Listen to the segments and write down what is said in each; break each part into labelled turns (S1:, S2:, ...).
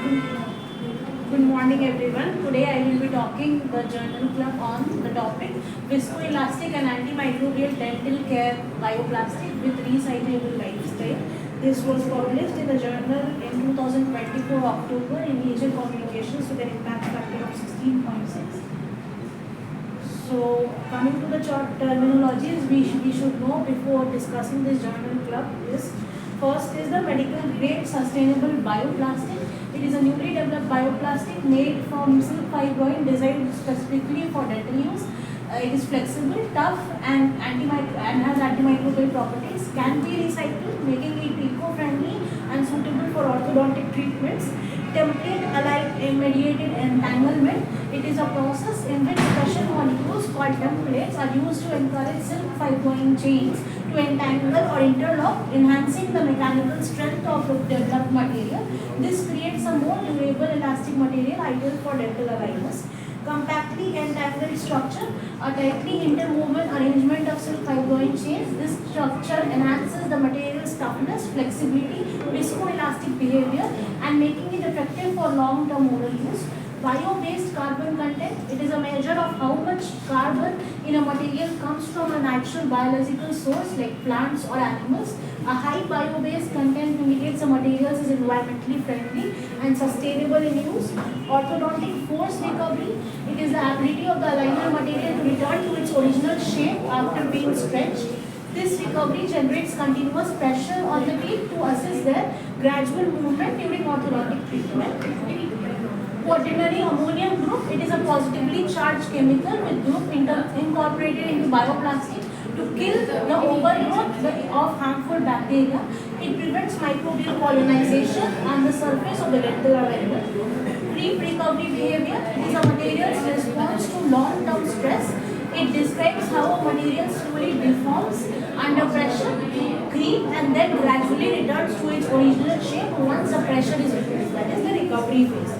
S1: Good morning everyone. Today I will be talking the journal club on the topic viscoelastic and antimicrobial dental care bioplastic with recyclable lifestyle. This was published in the journal in 2024 October in Nature Communications with an impact factor of 16.6. So coming to the terminologies we should know before discussing this journal club is first is the medical grade sustainable bioplastic. It is a newly developed bioplastic made from silk fibroin designed specifically for dental use. It is flexible, tough and has antimicrobial properties, can be recycled, making it eco-friendly and suitable for orthodontic treatments. Template mediated entanglement. It is a process in which special molecules called templates are used to encourage silk fibroin chains to entangle or interlock, enhancing the mechanical strength of the developed material. This creates a more durable elastic material ideal for dental aligners. Compactly entangled structure, a tightly interwoven arrangement of silk fibroin chains. This structure enhances the material's toughness, flexibility, viscoelastic behavior and making it effective for long-term oral use. Bio-based carbon content. It is a measure of how much carbon in a material comes from a natural biological source like plants or animals. A high bio-based content indicates a material is environmentally friendly and sustainable in use. Orthodontic force recovery. It is the ability of the aligner material to return to its original shape after being stretched. This recovery generates continuous pressure on the teeth to assist their gradual movement during orthodontic treatment. Quaternary ammonium group. It is a positively charged chemical with group incorporated into bioplastic to kill the overgrowth of harmful bacteria. It prevents microbial colonization on the surface of the dental avenue. Creep recovery behavior. It is a material's response to long-term stress. It describes how a material slowly deforms under pressure, creep and then gradually returns to its original shape once the pressure is reduced. That is the recovery phase.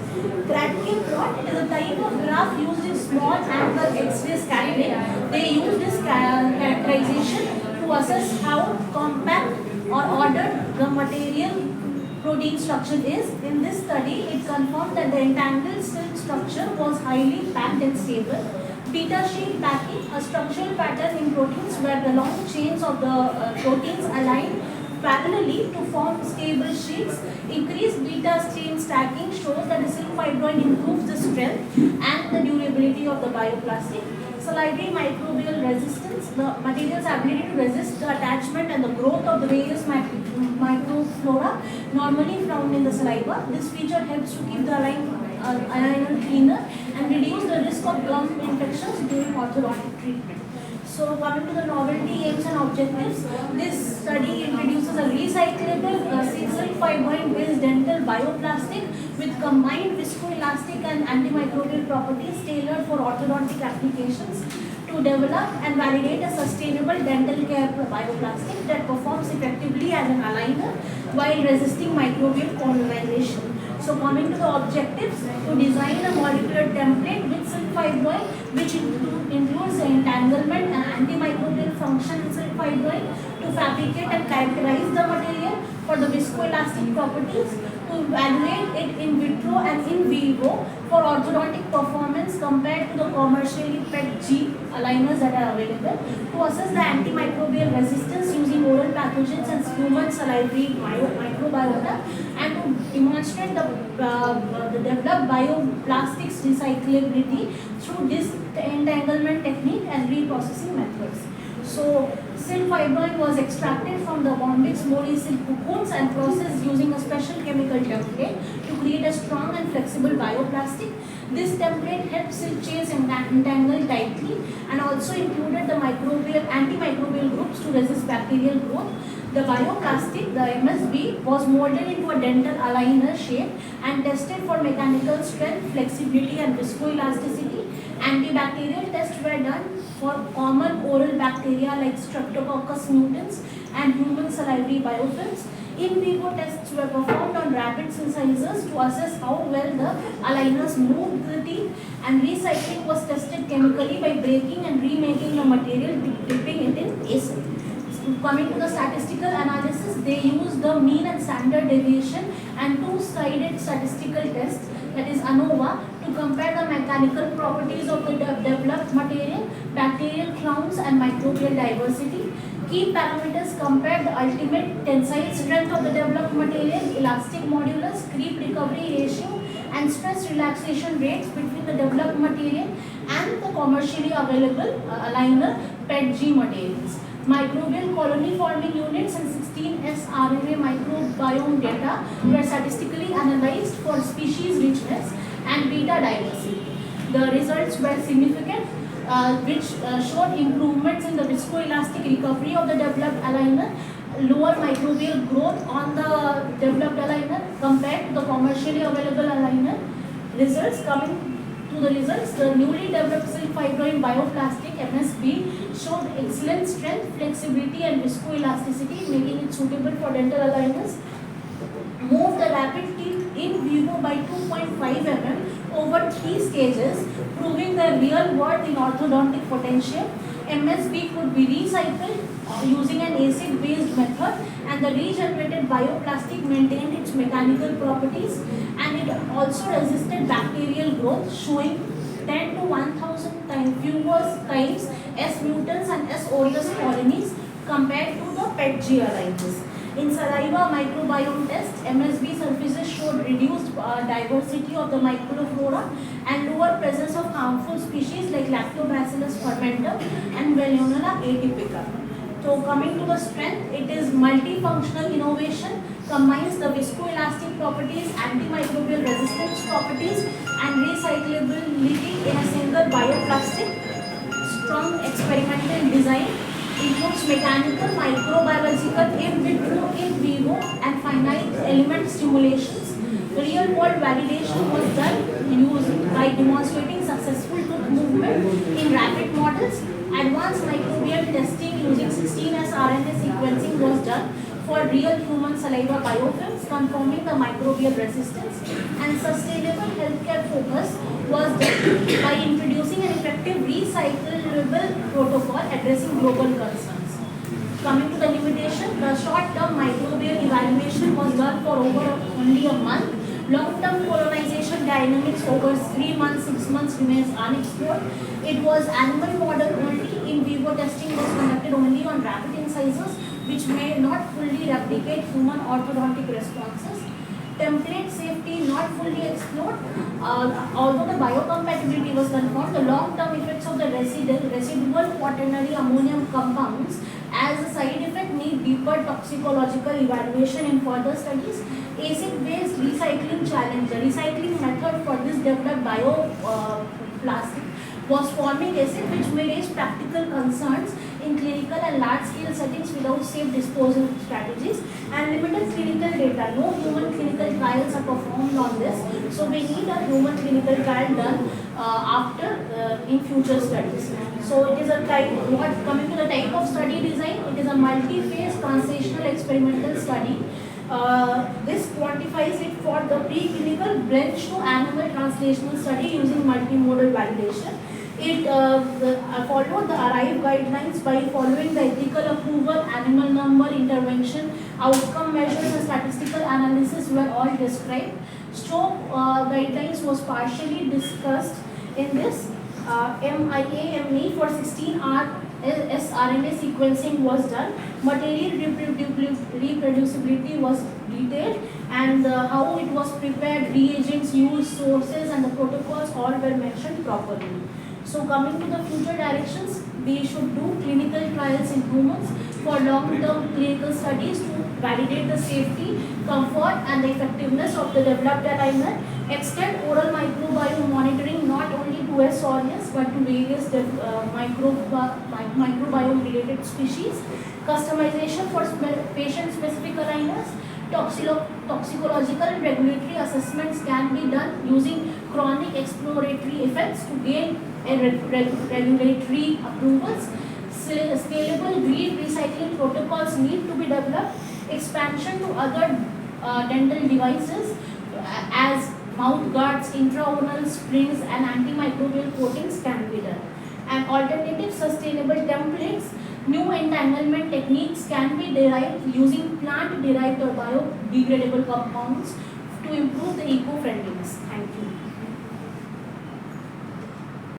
S1: Kratkin rod. It is a type of graph used in small angle X-ray scanning. They use this characterization to assess how compact or ordered the material protein structure is. In this study, it confirmed that the entangled silk structure was highly packed and stable. Beta sheet packing, a structural pattern in proteins where the long chains of the proteins align parallelly to form stable sheets. Increased beta chain stacking shows that the silk fibroin improves the strength and the durability of the bioplastic. Salivary microbial resistance, the material's ability to resist the attachment and the growth of the various microflora normally found in the saliva. This feature helps to keep the aligner cleaner and reduce the risk of gum infections during orthodontic treatment. So coming to the novelty, aims and objectives, this study introduces a recyclable silk fibroin based dental bioplastic with combined viscoelastic and antimicrobial properties tailored for orthodontic applications to develop and validate a sustainable dental care bioplastic that performs effectively as an aligner while resisting microbial colonization. So coming to the objectives, to design a molecular template with silk fibroin which includes the entanglement and antimicrobial function in silk fibroin, to fabricate and characterize the material for the viscoelastic properties, to evaluate it in vitro and in vivo for orthodontic performance compared to the commercially PET-G aligners that are available, to assess the antimicrobial resistance using oral pathogens and human salivary microbiota, and to demonstrate the developed bioplastics recyclability through disentanglement technique and reprocessing methods. So, silk fibroin was extracted from the bombyx mori silk cocoons and processed using a special chemical template to create a strong and flexible bioplastic. This template helped silk chains entangle tightly and also included the antimicrobial groups to resist bacterial growth. The bioplastic, the MSB, was molded into a dental aligner shape and tested for mechanical strength, flexibility and viscoelasticity. Antibacterial tests were done for common oral bacteria like Streptococcus mutans and human salivary biofilms. In vivo tests were performed on rabbit incisors to assess how well the aligners moved the teeth, and recycling was tested chemically by breaking and remaking the material, dipping it in acid. Coming to the statistical analysis, they use the mean and standard deviation and two-sided statistical test, that is ANOVA, to compare the mechanical properties of the developed material, bacterial counts and microbial diversity. Key parameters compare the ultimate tensile strength of the developed material, elastic modulus, creep recovery ratio and stress relaxation rates between the developed material and the commercially available aligner PETG materials. Microbial colony forming units and 16S RNA microbiome data were statistically analyzed for species richness and beta diversity. The results were significant, which showed improvements in the viscoelastic recovery of the developed aligner, lower microbial growth on the developed aligner compared to the commercially available aligner. The newly developed silk fibrine bioplastic MSB showed excellent strength, flexibility and viscoelasticity, making it suitable for dental aligners. Moved the rapid teeth in vivo by 2.5 mm over 3 stages, proving their real worth in orthodontic potential. MSB could be recycled using an acid-based method, and the regenerated bioplastic maintained its mechanical properties, and it also resisted bacterial growth, showing 10 to 1000 times fewer times S mutants and S aureus colonies compared to the PETG aligners. In saliva microbiome test, MSB surfaces showed reduced diversity of the microflora and lower presence of harmful species like Lactobacillus fermentum and Veillonella atypica. So coming to the strength, it is multifunctional innovation, combines the viscoelastic properties, antimicrobial resistance properties and recyclability in a single bioplastic. Strong experimental design, includes mechanical, microbiological, in vitro, in vivo and finite element stimulations. Real world validation was done by demonstrating successful tooth movement in rabbit models. Advanced microbial testing using 16S RNA sequencing was done for real human saliva biofilms, confirming the microbial resistance. And sustainable healthcare focus was done by introducing an effective recyclable protocol addressing global concerns. Coming to the limitation, the short-term microbial evaluation was done for only a month. Long-term colonization dynamics over 3 months, 6 months remains unexplored. It was animal model only. In vivo testing was conducted only on rabbit incisors, which may not fully replicate human orthodontic responses. Template safety not fully explored. Although the biocompatibility was confirmed, the long-term effects of the residual quaternary ammonium compounds as a side effect need deeper toxicological evaluation in further studies. Acid-based recycling challenge. The recycling method for this developed bioplastic was forming acid, which may raise practical concerns in clinical and large-scale settings without safe disposal strategies, and limited clinical data. No human clinical trials are performed on this, so we need a human clinical trial done in future studies. So it is a coming to the type of study design, it is a multi-phase translational experimental study. This quantifies it for the preclinical branch to animal translational study using multimodal validation. It followed the ARRIVE guidelines by following the ethical approval, animal number, intervention, outcome measures and statistical analysis were all described. Stroke guidelines was partially discussed in this. MIA-ME for 16R sRNA sequencing was done. Material reproducibility was detailed, and how it was prepared, reagents used, sources and the protocols all were mentioned properly. So coming to the future directions, we should do clinical trials in humans for long-term clinical studies to validate the safety, comfort and the effectiveness of the developed aligner. Extend oral microbiome monitoring not only to S. aureus but to various microbiome related species. Customization for patient-specific aligners. Toxicological and regulatory assessments can be done using chronic exploratory effects to gain regulatory approvals. Scalable green recycling protocols need to be developed. Expansion to other dental devices as mouth guards, intraoral springs and antimicrobial coatings can be done. and alternative sustainable templates. New entanglement techniques can be derived using plant derived or biodegradable compounds to improve the eco-friendly